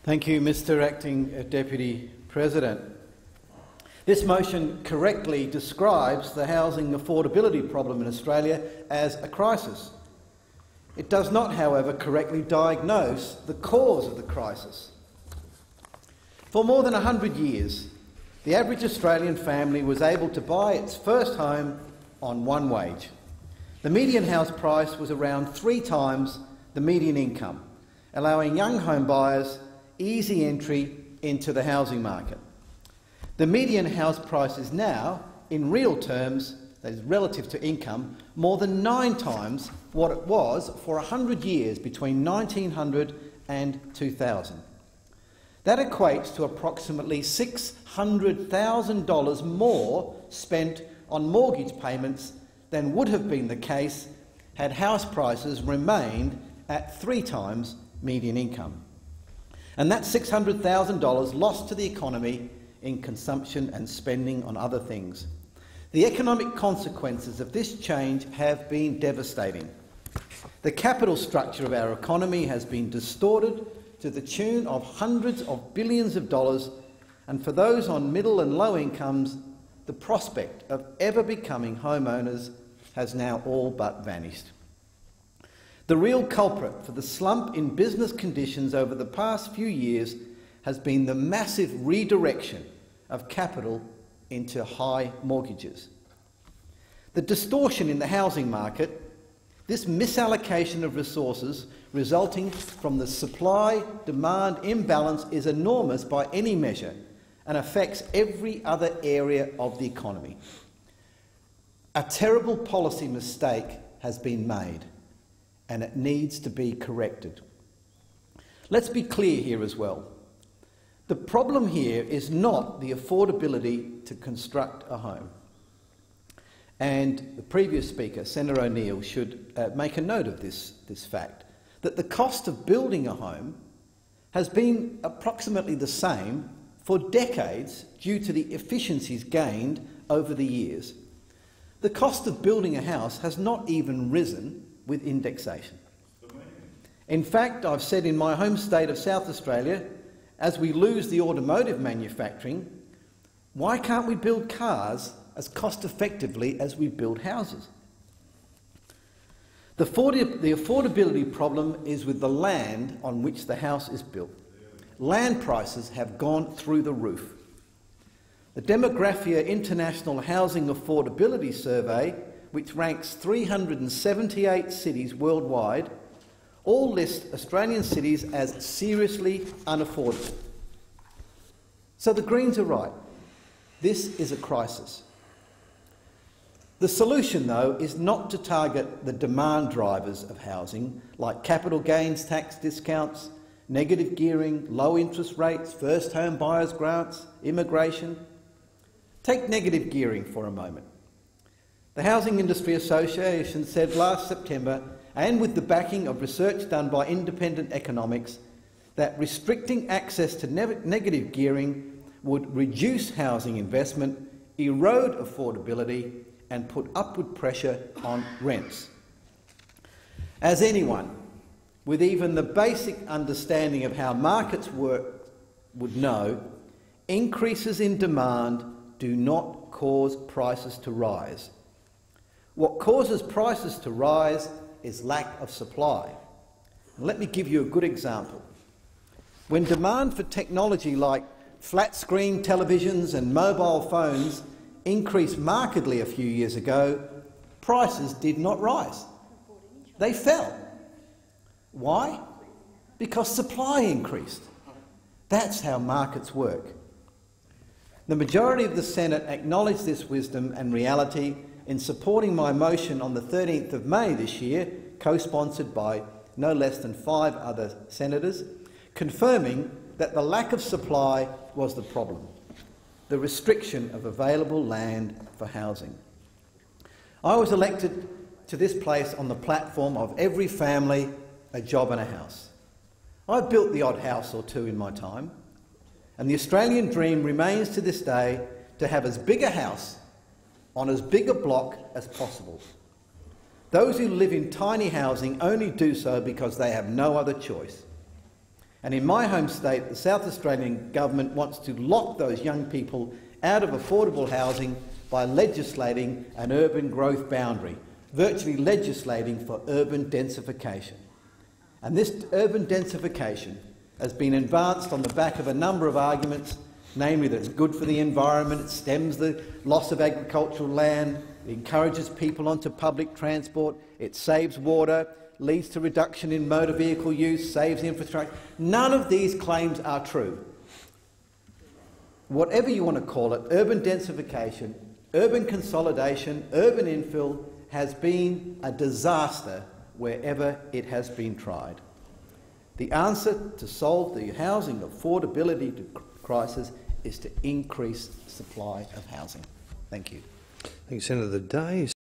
Thank you, Mr. Acting Deputy President. This motion correctly describes the housing affordability problem in Australia as a crisis. It does not, however, correctly diagnose the cause of the crisis. For more than 100 years, the average Australian family was able to buy its first home on one wage. The median house price was around 3 times the median income, allowing young home buyers easy entry into the housing market. The median house price is now, in real terms, that is relative to income, more than 9 times what it was for 100 years between 1900 and 2000. That equates to approximately $600,000 more spent on mortgage payments than would have been the case had house prices remained at 3 times median income. And that's $600,000 lost to the economy in consumption and spending on other things. The economic consequences of this change have been devastating. The capital structure of our economy has been distorted to the tune of hundreds of billions of dollars, and for those on middle and low incomes, the prospect of ever becoming homeowners has now all but vanished. The real culprit for the slump in business conditions over the past few years has been the massive redirection of capital into high mortgages. The distortion in the housing market, this misallocation of resources resulting from the supply-demand imbalance, is enormous by any measure and affects every other area of the economy. A terrible policy mistake has been made, and it needs to be corrected. Let's be clear here as well. The problem here is not the affordability to construct a home. And the previous speaker, Senator O'Neill, should make a note of this fact, that the cost of building a home has been approximately the same for decades due to the efficiencies gained over the years. The cost of building a house has not even risen with indexation. In fact, I've said in my home state of South Australia, as we lose the automotive manufacturing, why can't we build cars as cost-effectively as we build houses? The affordability problem is with the land on which the house is built. Land prices have gone through the roof. The Demographia International Housing Affordability Survey, which ranks 378 cities worldwide, all list Australian cities as seriously unaffordable. So the Greens are right. This is a crisis. The solution, though, is not to target the demand drivers of housing, like capital gains tax discounts, negative gearing, low interest rates, first home buyers grants, immigration. Take negative gearing for a moment. The Housing Industry Association said last September, and with the backing of research done by independent economics, that restricting access to negative gearing would reduce housing investment, erode affordability, and put upward pressure on rents. As anyone with even the basic understanding of how markets work would know, increases in demand do not cause prices to rise. What causes prices to rise is lack of supply. Let me give you a good example. When demand for technology like flat-screen televisions and mobile phones increased markedly a few years ago, prices did not rise. They fell. Why? Because supply increased. That's how markets work. The majority of the Senate acknowledged this wisdom and reality in supporting my motion on the 13th of May this year, co-sponsored by no less than 5 other senators, confirming that the lack of supply was the problem, the restriction of available land for housing. I was elected to this place on the platform of every family, a job and a house. I've built the odd house or two in my time, and the Australian dream remains to this day to have as big a house on as big a block as possible. Those who live in tiny housing only do so because they have no other choice. And in my home state, the South Australian government wants to lock those young people out of affordable housing by legislating an urban growth boundary, virtually legislating for urban densification. And this urban densification has been advanced on the back of a number of arguments, namely that it's good for the environment, it stems the loss of agricultural land, it encourages people onto public transport, it saves water, leads to reduction in motor vehicle use, saves infrastructure. None of these claims are true. Whatever you want to call it, urban densification, urban consolidation, urban infill has been a disaster wherever it has been tried. The answer to solve the housing affordability crisis is to increase supply of housing. Thank you. Thank you, Senator Day.